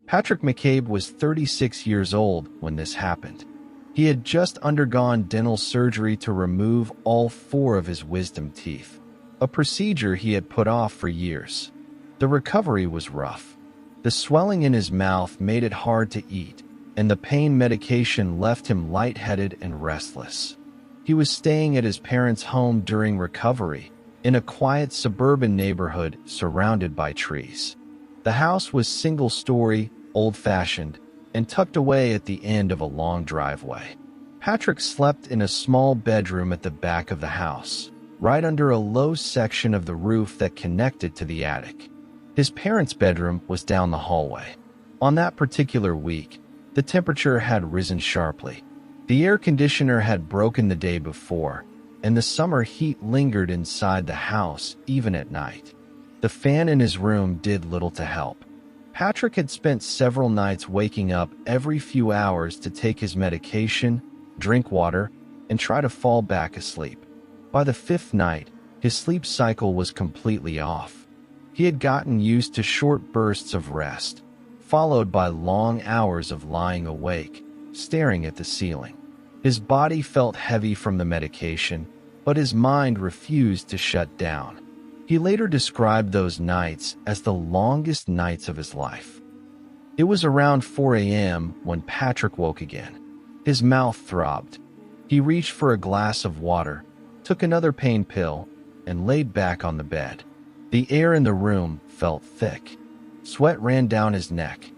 Patrick McCabe was 36 years old when this happened. He had just undergone dental surgery to remove all 4 of his wisdom teeth, a procedure he had put off for years. The recovery was rough. The swelling in his mouth made it hard to eat, and the pain medication left him lightheaded and restless. He was staying at his parents' home during recovery, in a quiet suburban neighborhood surrounded by trees. The house was single-story, old-fashioned, and tucked away at the end of a long driveway. Patrick slept in a small bedroom at the back of the house, right under a low section of the roof that connected to the attic. His parents' bedroom was down the hallway. On that particular week, the temperature had risen sharply. The air conditioner had broken the day before, and the summer heat lingered inside the house even at night. The fan in his room did little to help. Patrick had spent several nights waking up every few hours to take his medication, drink water, and try to fall back asleep. By the 5th night, his sleep cycle was completely off. He had gotten used to short bursts of rest, followed by long hours of lying awake, staring at the ceiling. His body felt heavy from the medication, but his mind refused to shut down. He later described those nights as the longest nights of his life. It was around 4 a.m. when Patrick woke again. His mouth throbbed. He reached for a glass of water, took another pain pill, and laid back on the bed. The air in the room felt thick. Sweat ran down his neck.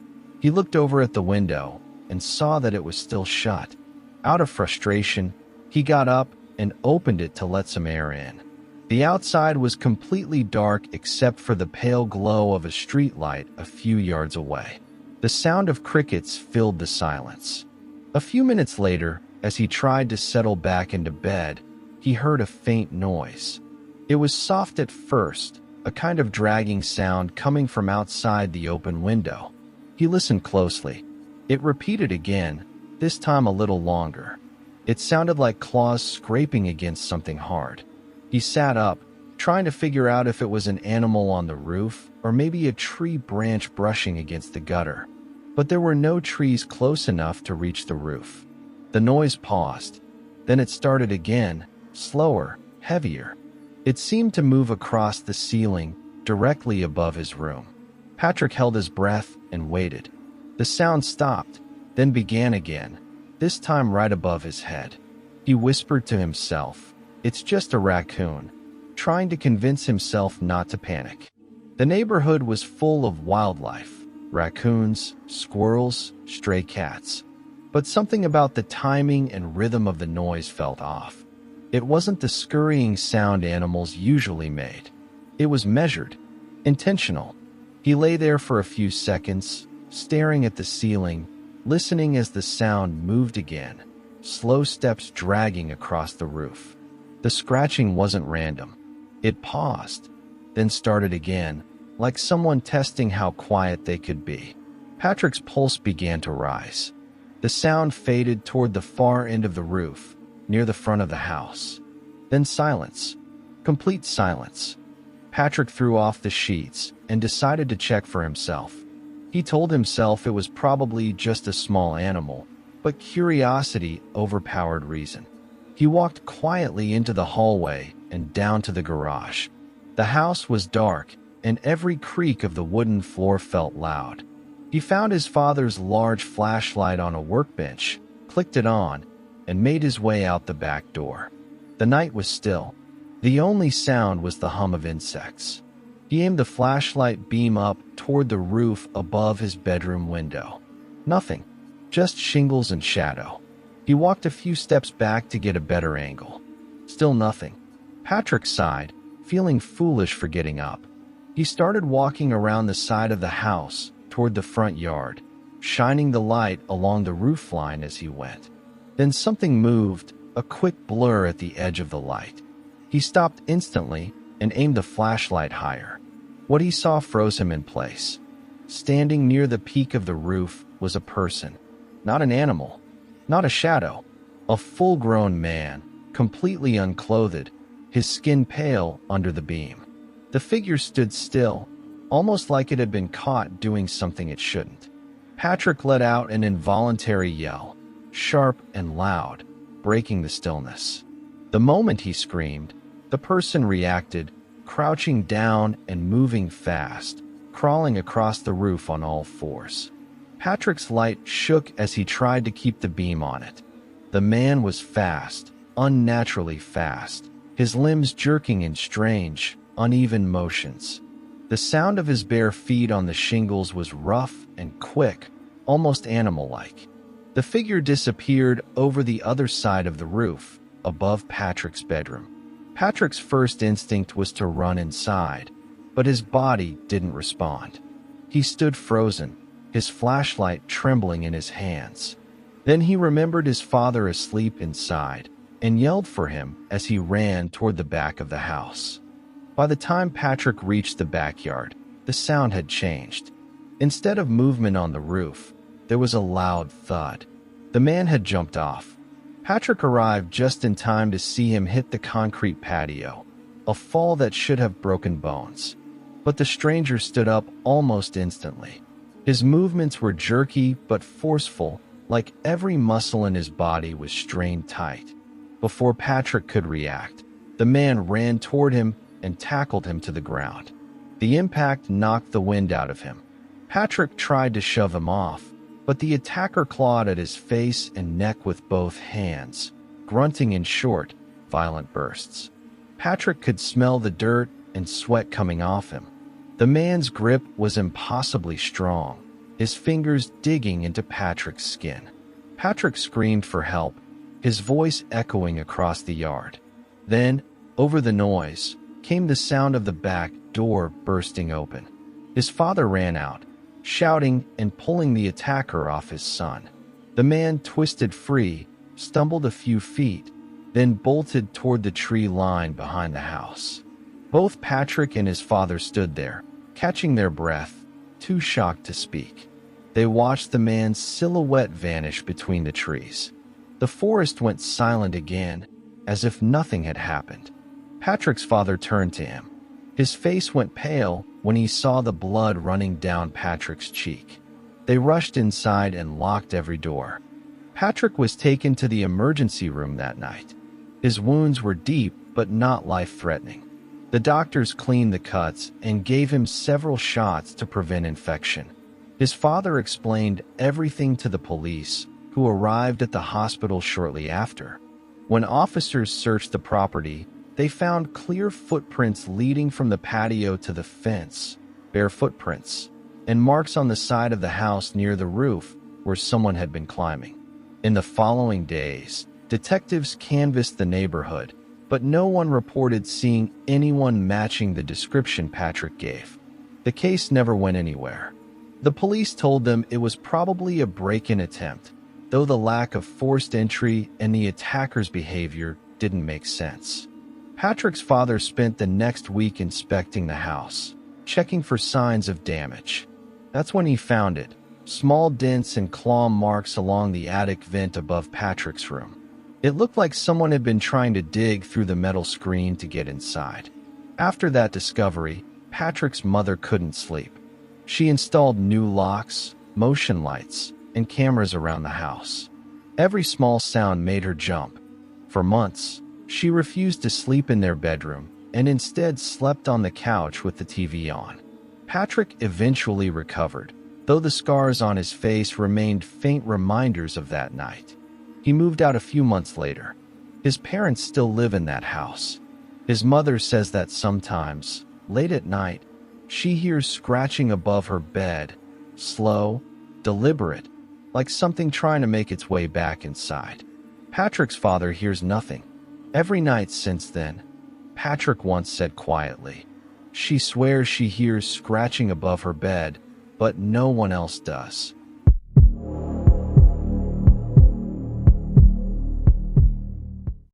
He looked over at the window and saw that it was still shut. Out of frustration, he got up and opened it to let some air in. The outside was completely dark except for the pale glow of a streetlight a few yards away. The sound of crickets filled the silence. A few minutes later, as he tried to settle back into bed, he heard a faint noise. It was soft at first, a kind of dragging sound coming from outside the open window. He listened closely. It repeated again, this time a little longer. It sounded like claws scraping against something hard. He sat up, trying to figure out if it was an animal on the roof or maybe a tree branch brushing against the gutter. But there were no trees close enough to reach the roof. The noise paused. Then it started again, slower, heavier. It seemed to move across the ceiling, directly above his room. Patrick held his breath and waited. The sound stopped, then began again, this time right above his head. He whispered to himself, "It's just a raccoon," trying to convince himself not to panic. The neighborhood was full of wildlife, raccoons, squirrels, stray cats. But something about the timing and rhythm of the noise felt off. It wasn't the scurrying sound animals usually made. It was measured, intentional. He lay there for a few seconds, staring at the ceiling, listening as the sound moved again, slow steps dragging across the roof. The scratching wasn't random. It paused, then started again, like someone testing how quiet they could be. Patrick's pulse began to rise. The sound faded toward the far end of the roof, near the front of the house. Then silence. Complete silence. Patrick threw off the sheets and decided to check for himself. He told himself it was probably just a small animal, but curiosity overpowered reason. He walked quietly into the hallway and down to the garage. The house was dark, and every creak of the wooden floor felt loud. He found his father's large flashlight on a workbench, clicked it on, and made his way out the back door. The night was still. The only sound was the hum of insects. He aimed the flashlight beam up toward the roof above his bedroom window. Nothing, just shingles and shadow. He walked a few steps back to get a better angle. Still nothing. Patrick sighed, feeling foolish for getting up. He started walking around the side of the house toward the front yard, shining the light along the roof line as he went. Then something moved, a quick blur at the edge of the light. He stopped instantly and aimed the flashlight higher. What he saw froze him in place. Standing near the peak of the roof was a person. Not an animal. Not a shadow. A full-grown man, completely unclothed, his skin pale under the beam. The figure stood still, almost like it had been caught doing something it shouldn't. Patrick let out an involuntary yell, sharp and loud, breaking the stillness. The moment he screamed, the person reacted, crouching down and moving fast, crawling across the roof on all fours. Patrick's light shook as he tried to keep the beam on it. The man was fast, unnaturally fast, his limbs jerking in strange, uneven motions. The sound of his bare feet on the shingles was rough and quick, almost animal-like. The figure disappeared over the other side of the roof, above Patrick's bedroom. Patrick's first instinct was to run inside, but his body didn't respond. He stood frozen, his flashlight trembling in his hands. Then he remembered his father asleep inside and yelled for him as he ran toward the back of the house. By the time Patrick reached the backyard, the sound had changed. Instead of movement on the roof, there was a loud thud. The man had jumped off. Patrick arrived just in time to see him hit the concrete patio, a fall that should have broken bones. But the stranger stood up almost instantly. His movements were jerky but forceful, like every muscle in his body was strained tight. Before Patrick could react, the man ran toward him and tackled him to the ground. The impact knocked the wind out of him. Patrick tried to shove him off, but the attacker clawed at his face and neck with both hands, grunting in short, violent bursts. Patrick could smell the dirt and sweat coming off him. The man's grip was impossibly strong, his fingers digging into Patrick's skin. Patrick screamed for help, his voice echoing across the yard. Then, over the noise, came the sound of the back door bursting open. His father ran out, shouting and pulling the attacker off his son. The man twisted free, stumbled a few feet, then bolted toward the tree line behind the house. Both Patrick and his father stood there, catching their breath, too shocked to speak. They watched the man's silhouette vanish between the trees. The forest went silent again, as if nothing had happened. Patrick's father turned to him. His face went pale when he saw the blood running down Patrick's cheek. They rushed inside and locked every door. Patrick was taken to the emergency room that night. His wounds were deep but not life-threatening. The doctors cleaned the cuts and gave him several shots to prevent infection. His father explained everything to the police, who arrived at the hospital shortly after. When officers searched the property, they found clear footprints leading from the patio to the fence, bare footprints, and marks on the side of the house near the roof where someone had been climbing. In the following days, detectives canvassed the neighborhood, but no one reported seeing anyone matching the description Patrick gave. The case never went anywhere. The police told them it was probably a break-in attempt, though the lack of forced entry and the attacker's behavior didn't make sense. Patrick's father spent the next week inspecting the house, checking for signs of damage. That's when he found it, small dents and claw marks along the attic vent above Patrick's room. It looked like someone had been trying to dig through the metal screen to get inside. After that discovery, Patrick's mother couldn't sleep. She installed new locks, motion lights, and cameras around the house. Every small sound made her jump. For months, she refused to sleep in their bedroom and instead slept on the couch with the TV on. Patrick eventually recovered, though the scars on his face remained faint reminders of that night. He moved out a few months later. His parents still live in that house. His mother says that sometimes, late at night, she hears scratching above her bed, slow, deliberate, like something trying to make its way back inside. Patrick's father hears nothing. Every night since then, Patrick once said quietly, she swears she hears scratching above her bed, but no one else does.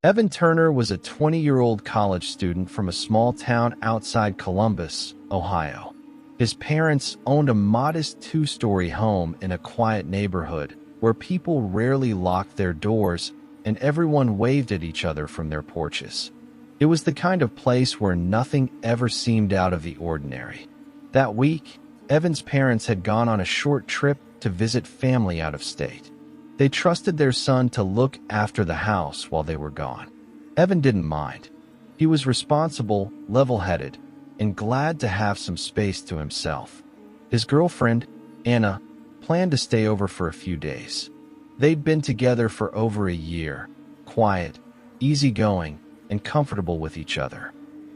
Evan Turner was a 20-year-old college student from a small town outside Columbus, Ohio. His parents owned a modest two-story home in a quiet neighborhood where people rarely locked their doors and everyone waved at each other from their porches. It was the kind of place where nothing ever seemed out of the ordinary. That week, Evan's parents had gone on a short trip to visit family out of state. They trusted their son to look after the house while they were gone. Evan didn't mind. He was responsible, level-headed, and glad to have some space to himself. His girlfriend, Anna, planned to stay over for a few days. They'd been together for over a year, quiet, easygoing, and comfortable with each other.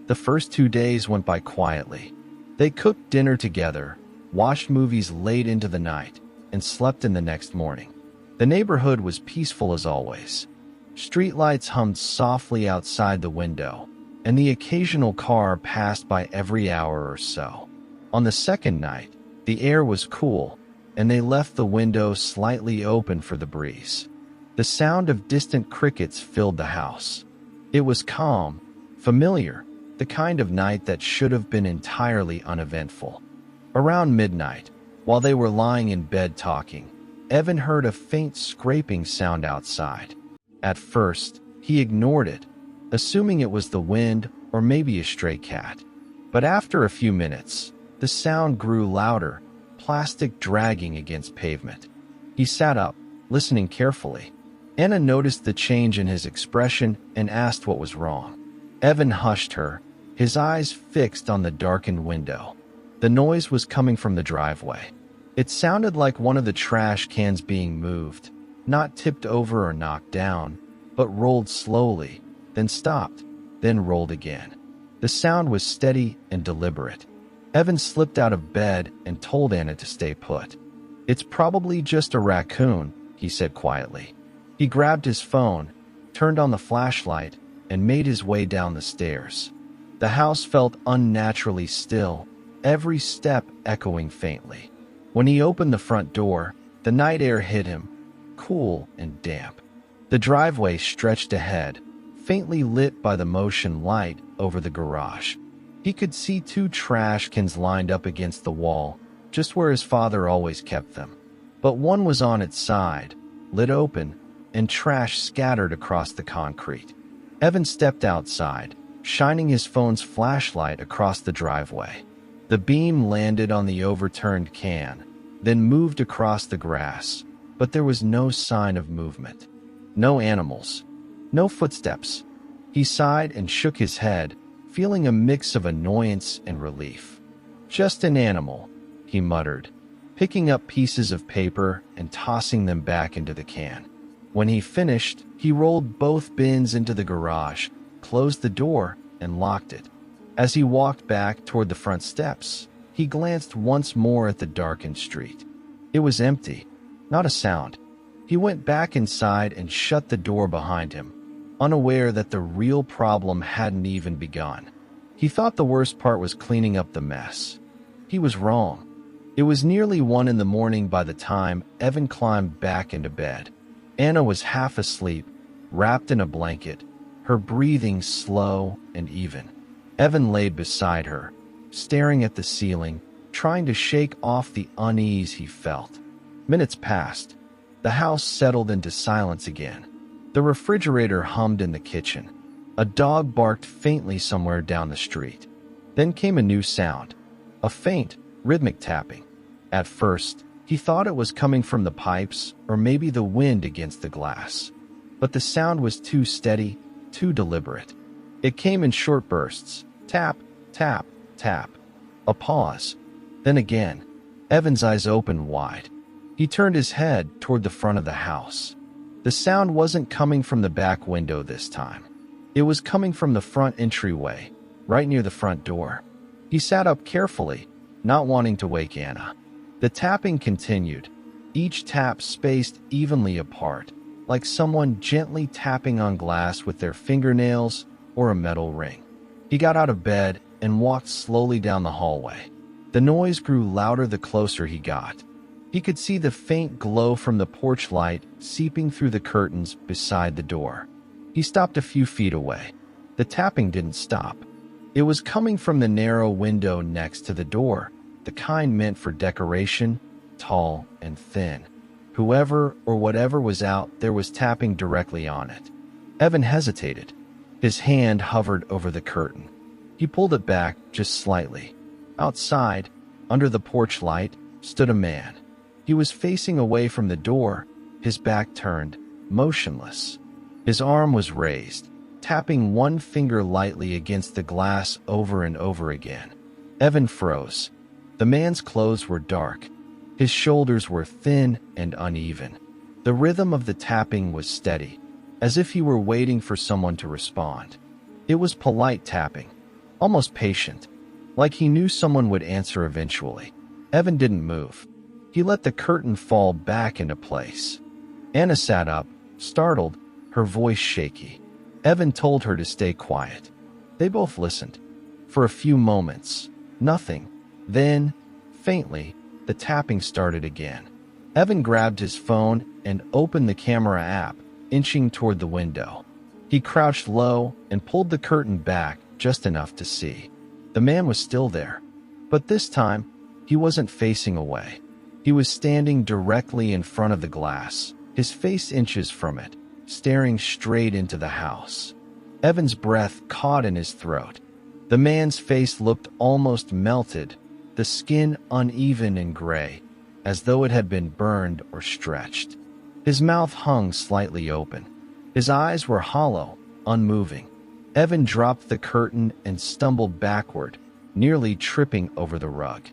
The first 2 days went by quietly. They cooked dinner together, watched movies late into the night, and slept in the next morning. The neighborhood was peaceful as always. Streetlights hummed softly outside the window, and the occasional car passed by every hour or so. On the second night, the air was cool, and they left the window slightly open for the breeze. The sound of distant crickets filled the house. It was calm, familiar, the kind of night that should have been entirely uneventful. Around midnight, while they were lying in bed talking, Evan heard a faint scraping sound outside. At first, he ignored it, assuming it was the wind or maybe a stray cat. But after a few minutes, the sound grew louder, plastic dragging against pavement. He sat up, listening carefully. Anna noticed the change in his expression and asked what was wrong. Evan hushed her, his eyes fixed on the darkened window. The noise was coming from the driveway. It sounded like one of the trash cans being moved, not tipped over or knocked down, but rolled slowly, then stopped, then rolled again. The sound was steady and deliberate. Evan slipped out of bed and told Anna to stay put. "It's probably just a raccoon," he said quietly. He grabbed his phone, turned on the flashlight, and made his way down the stairs. The house felt unnaturally still, every step echoing faintly. When he opened the front door, the night air hit him, cool and damp. The driveway stretched ahead, faintly lit by the motion light over the garage. He could see 2 trash cans lined up against the wall, just where his father always kept them. But one was on its side, lid open, and trash scattered across the concrete. Evan stepped outside, shining his phone's flashlight across the driveway. The beam landed on the overturned can, then moved across the grass, but there was no sign of movement. No animals. No footsteps. He sighed and shook his head, feeling a mix of annoyance and relief. "Just an animal," he muttered, picking up pieces of paper and tossing them back into the can. When he finished, he rolled both bins into the garage, closed the door, and locked it. As he walked back toward the front steps, he glanced once more at the darkened street. It was empty, not a sound. He went back inside and shut the door behind him, unaware that the real problem hadn't even begun. He thought the worst part was cleaning up the mess. He was wrong. It was nearly 1 in the morning by the time Evan climbed back into bed. Anna was half asleep, wrapped in a blanket, her breathing slow and even. Evan lay beside her, staring at the ceiling, trying to shake off the unease he felt. Minutes passed. The house settled into silence again. The refrigerator hummed in the kitchen. A dog barked faintly somewhere down the street. Then came a new sound, a faint, rhythmic tapping. At first, he thought it was coming from the pipes or maybe the wind against the glass. But the sound was too steady, too deliberate. It came in short bursts. Tap, tap, tap. A pause. Then again. Evan's eyes opened wide. He turned his head toward the front of the house. The sound wasn't coming from the back window this time. It was coming from the front entryway, right near the front door. He sat up carefully, not wanting to wake Anna. The tapping continued, each tap spaced evenly apart, like someone gently tapping on glass with their fingernails or a metal ring. He got out of bed and walked slowly down the hallway. The noise grew louder the closer he got. He could see the faint glow from the porch light seeping through the curtains beside the door. He stopped a few feet away. The tapping didn't stop. It was coming from the narrow window next to the door, the kind meant for decoration, tall and thin. Whoever or whatever was out there was tapping directly on it. Evan hesitated. His hand hovered over the curtain. He pulled it back just slightly. Outside, under the porch light, stood a man. He was facing away from the door, his back turned, motionless. His arm was raised, tapping one finger lightly against the glass over and over again. Evan froze. The man's clothes were dark. His shoulders were thin and uneven. The rhythm of the tapping was steady, as if he were waiting for someone to respond. It was polite tapping, almost patient, like he knew someone would answer eventually. Evan didn't move. He let the curtain fall back into place. Anna sat up, startled, her voice shaky. Evan told her to stay quiet. They both listened. For a few moments, nothing. Then, faintly, the tapping started again. Evan grabbed his phone and opened the camera app, inching toward the window. He crouched low and pulled the curtain back just enough to see. The man was still there, but this time, he wasn't facing away. He was standing directly in front of the glass, his face inches from it, staring straight into the house. Evan's breath caught in his throat. The man's face looked almost melted, the skin uneven and gray, as though it had been burned or stretched. His mouth hung slightly open. His eyes were hollow, unmoving. Evan dropped the curtain and stumbled backward, nearly tripping over the rug.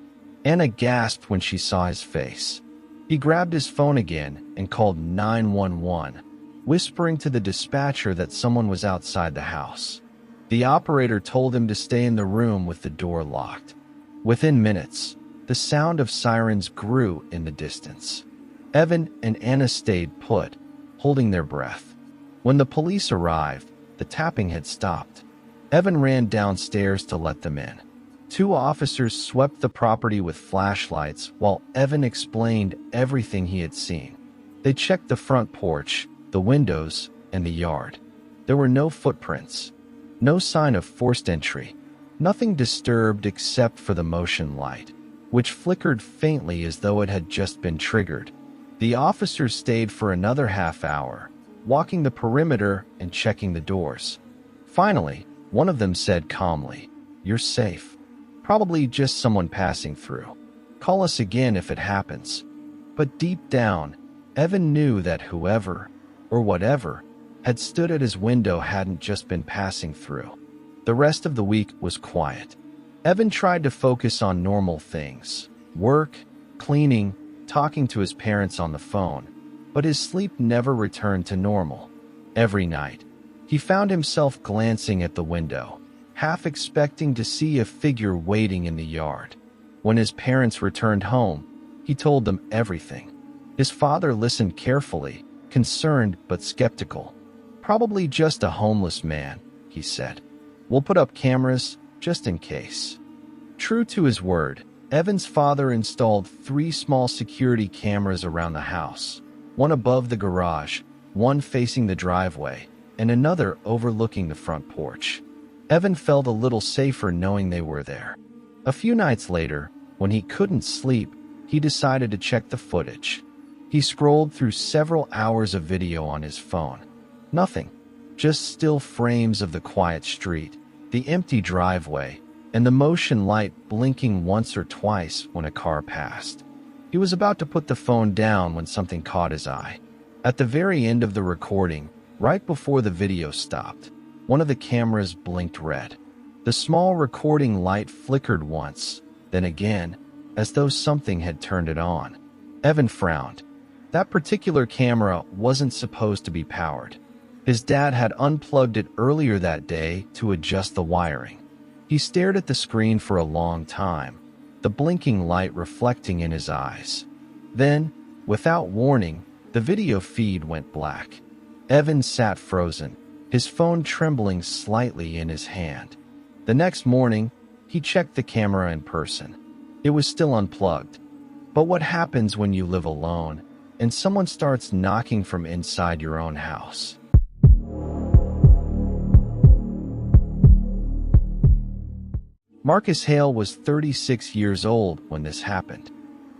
Anna gasped when she saw his face. He grabbed his phone again and called 911, whispering to the dispatcher that someone was outside the house. The operator told him to stay in the room with the door locked. Within minutes, the sound of sirens grew in the distance. Evan and Anna stayed put, holding their breath. When the police arrived, the tapping had stopped. Evan ran downstairs to let them in. Two officers swept the property with flashlights while Evan explained everything he had seen. They checked the front porch, the windows, and the yard. There were no footprints, no sign of forced entry, nothing disturbed except for the motion light, which flickered faintly as though it had just been triggered. The officers stayed for another half hour, walking the perimeter and checking the doors. Finally, one of them said calmly, "You're safe. Probably just someone passing through. Call us again if it happens." But deep down, Evan knew that whoever, or whatever, had stood at his window hadn't just been passing through. The rest of the week was quiet. Evan tried to focus on normal things: work, cleaning, talking to his parents on the phone, but his sleep never returned to normal. Every night, he found himself glancing at the window, half expecting to see a figure waiting in the yard. When his parents returned home, he told them everything. His father listened carefully, concerned but skeptical. "Probably just a homeless man," he said. "We'll put up cameras, just in case." True to his word, Evan's father installed 3 small security cameras around the house, one above the garage, one facing the driveway, and another overlooking the front porch. Evan felt a little safer knowing they were there. A few nights later, when he couldn't sleep, he decided to check the footage. He scrolled through several hours of video on his phone. Nothing, just still frames of the quiet street, the empty driveway, and the motion light blinking once or twice when a car passed. He was about to put the phone down when something caught his eye. At the very end of the recording, right before the video stopped, one of the cameras blinked red. The small recording light flickered once, then again, as though something had turned it on. Evan frowned. That particular camera wasn't supposed to be powered. His dad had unplugged it earlier that day to adjust the wiring. He stared at the screen for a long time, the blinking light reflecting in his eyes. Then, without warning, the video feed went black. Evan sat frozen, his phone trembling slightly in his hand. The next morning, he checked the camera in person. It was still unplugged. But what happens when you live alone and someone starts knocking from inside your own house? Marcus Hale was 36 years old when this happened.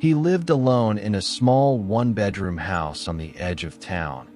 He lived alone in a small one-bedroom house on the edge of town,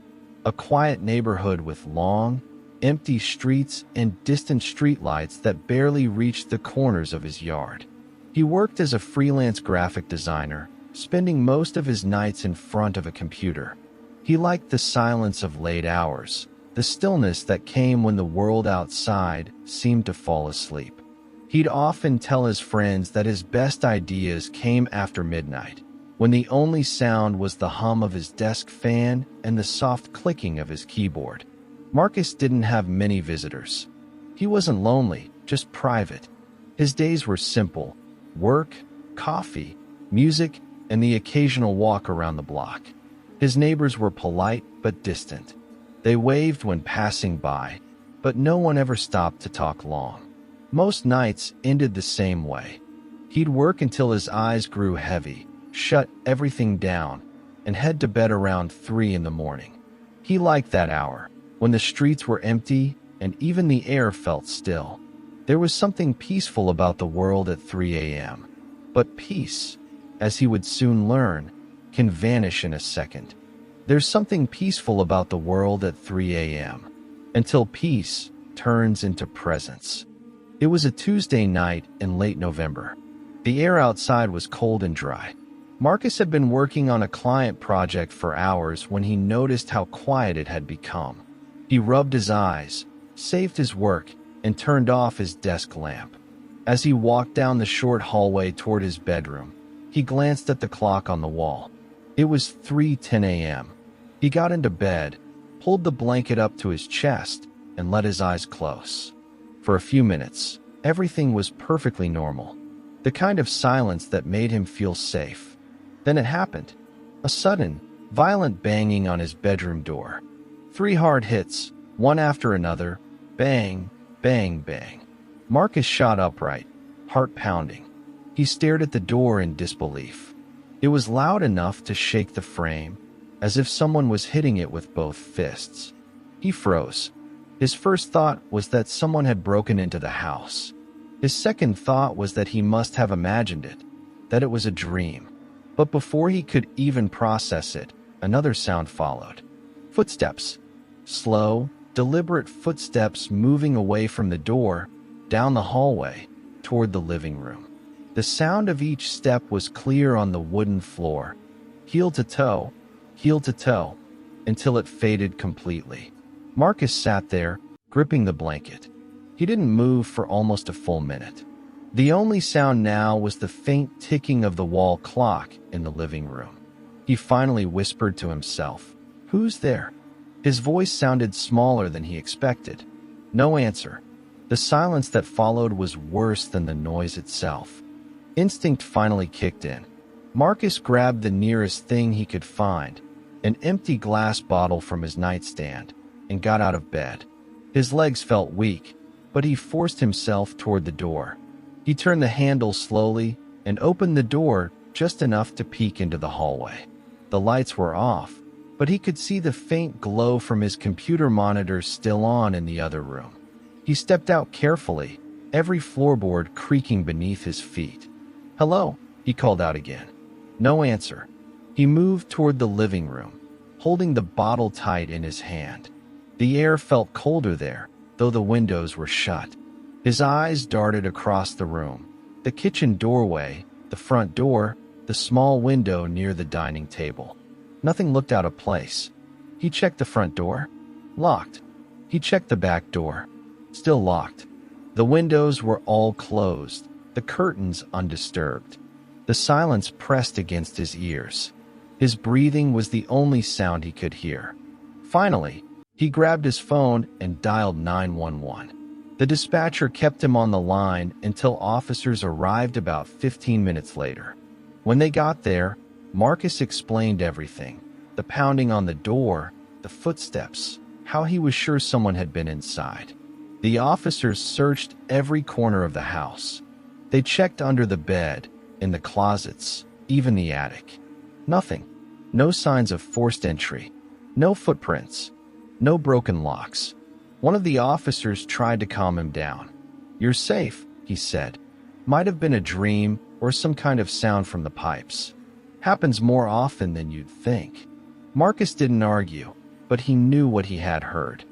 a quiet neighborhood with long, empty streets and distant streetlights that barely reached the corners of his yard. He worked as a freelance graphic designer, spending most of his nights in front of a computer. He liked the silence of late hours, the stillness that came when the world outside seemed to fall asleep. He'd often tell his friends that his best ideas came after midnight, when the only sound was the hum of his desk fan and the soft clicking of his keyboard. Marcus didn't have many visitors. He wasn't lonely, just private. His days were simple: work, coffee, music, and the occasional walk around the block. His neighbors were polite but distant. They waved when passing by, but no one ever stopped to talk long. Most nights ended the same way. He'd work until his eyes grew heavy, shut everything down, and head to bed around 3 in the morning. He liked that hour, when the streets were empty and even the air felt still. There was something peaceful about the world at 3 a.m. But peace, as he would soon learn, can vanish in a second. There's something peaceful about the world at 3 a.m. until peace turns into presence. It was a Tuesday night in late November. The air outside was cold and dry. Marcus had been working on a client project for hours when he noticed how quiet it had become. He rubbed his eyes, saved his work, and turned off his desk lamp. As he walked down the short hallway toward his bedroom, he glanced at the clock on the wall. It was 3:10 a.m. He got into bed, pulled the blanket up to his chest, and let his eyes close. For a few minutes, everything was perfectly normal, the kind of silence that made him feel safe. Then it happened. A sudden, violent banging on his bedroom door. 3 hard hits, one after another. Bang, bang, bang. Marcus shot upright, heart pounding. He stared at the door in disbelief. It was loud enough to shake the frame, as if someone was hitting it with both fists. He froze. His first thought was that someone had broken into the house. His second thought was that he must have imagined it, that it was a dream. But before he could even process it, another sound followed. Footsteps. Slow, deliberate footsteps moving away from the door, down the hallway, toward the living room. The sound of each step was clear on the wooden floor, heel to toe, until it faded completely. Marcus sat there, gripping the blanket. He didn't move for almost a full minute. The only sound now was the faint ticking of the wall clock in the living room. He finally whispered to himself, "Who's there?" His voice sounded smaller than he expected. No answer. The silence that followed was worse than the noise itself. Instinct finally kicked in. Marcus grabbed the nearest thing he could find, an empty glass bottle from his nightstand, and got out of bed. His legs felt weak, but he forced himself toward the door. He turned the handle slowly and opened the door just enough to peek into the hallway. The lights were off, but he could see the faint glow from his computer monitor still on in the other room. He stepped out carefully, every floorboard creaking beneath his feet. "Hello," he called out again. No answer. He moved toward the living room, holding the bottle tight in his hand. The air felt colder there, though the windows were shut. His eyes darted across the room, the kitchen doorway, the front door, the small window near the dining table. Nothing looked out of place. He checked the front door. Locked. He checked the back door. Still locked. The windows were all closed, the curtains undisturbed. The silence pressed against his ears. His breathing was the only sound he could hear. Finally, he grabbed his phone and dialed 911. The dispatcher kept him on the line until officers arrived about 15 minutes later. When they got there, Marcus explained everything: the pounding on the door, the footsteps, how he was sure someone had been inside. The officers searched every corner of the house. They checked under the bed, in the closets, even the attic. Nothing. No signs of forced entry. No footprints. No broken locks. One of the officers tried to calm him down. "You're safe," he said. "Might have been a dream or some kind of sound from the pipes. Happens more often than you'd think." Marcus didn't argue, but he knew what he had heard.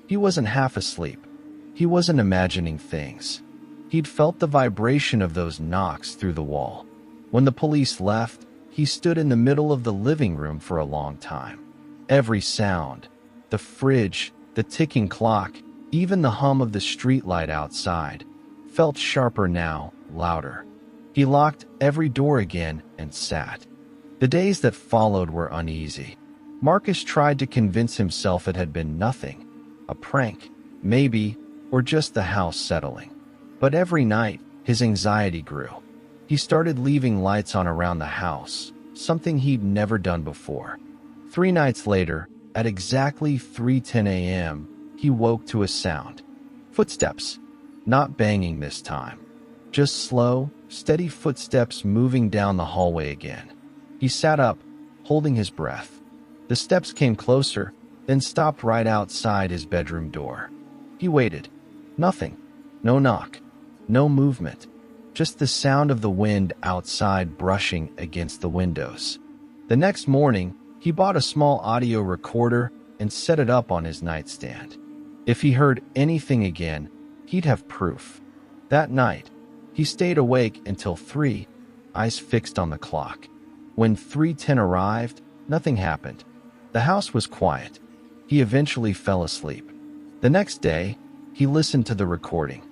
He wasn't half asleep. He wasn't imagining things. He'd felt the vibration of those knocks through the wall. When the police left, he stood in the middle of the living room for a long time. Every sound, the fridge, the ticking clock, even the hum of the streetlight outside, felt sharper now, louder. He locked every door again and sat. The days that followed were uneasy. Marcus tried to convince himself it had been nothing, a prank, maybe, or just the house settling. But every night, his anxiety grew. He started leaving lights on around the house, something he'd never done before. 3 nights later, at exactly 3:10 a.m., he woke to a sound. Footsteps. Not banging this time. Just slow, steady footsteps moving down the hallway again. He sat up, holding his breath. The steps came closer, then stopped right outside his bedroom door. He waited. Nothing. No knock. No movement. Just the sound of the wind outside brushing against the windows. The next morning, he bought a small audio recorder and set it up on his nightstand. If he heard anything again, he'd have proof. That night, he stayed awake until 3, eyes fixed on the clock. When 3:10 arrived, nothing happened. The house was quiet. He eventually fell asleep. The next day, he listened to the recording.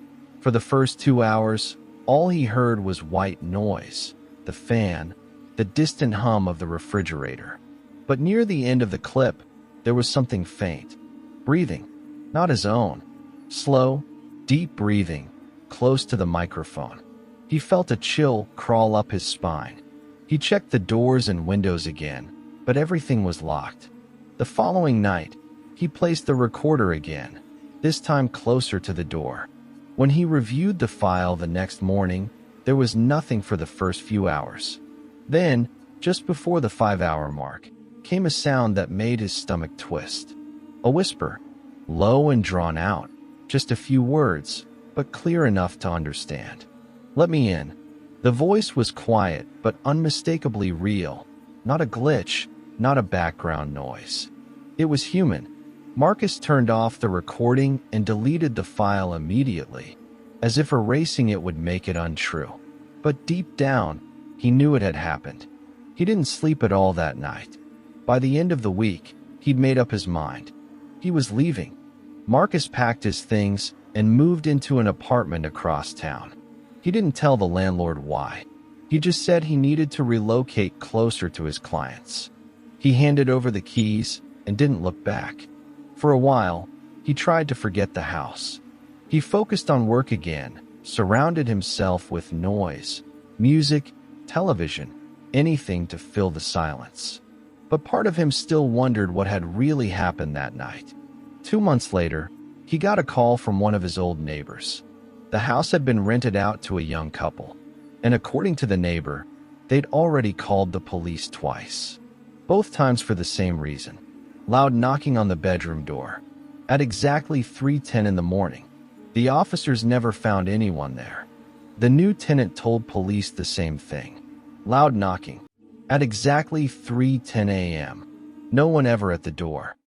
For the first 2 hours, all he heard was white noise, the fan, the distant hum of the refrigerator. But near the end of the clip, there was something faint. Breathing, not his own. Slow, deep breathing, close to the microphone. He felt a chill crawl up his spine. He checked the doors and windows again, but everything was locked. The following night, he placed the recorder again, this time closer to the door. When he reviewed the file the next morning, there was nothing for the first few hours. Then, just before the 5-hour mark, came a sound that made his stomach twist. A whisper, low and drawn out, just a few words, but clear enough to understand. "Let me in." The voice was quiet, but unmistakably real. Not a glitch, not a background noise. It was human. Marcus turned off the recording and deleted the file immediately, as if erasing it would make it untrue. But deep down, he knew it had happened. He didn't sleep at all that night. By the end of the week, he'd made up his mind. He was leaving. Marcus packed his things and moved into an apartment across town. He didn't tell the landlord why. He just said he needed to relocate closer to his clients. He handed over the keys and didn't look back. For a while, he tried to forget the house. He focused on work again, surrounded himself with noise, music, television, anything to fill the silence. But part of him still wondered what had really happened that night. 2 months later, he got a call from one of his old neighbors. The house had been rented out to a young couple, and according to the neighbor, they'd already called the police twice. Both times for the same reason. Loud knocking on the bedroom door. At exactly 3:10 in the morning, the officers never found anyone there. The new tenant told police the same thing. Loud knocking. At exactly 3:10 a.m. No one ever at the door.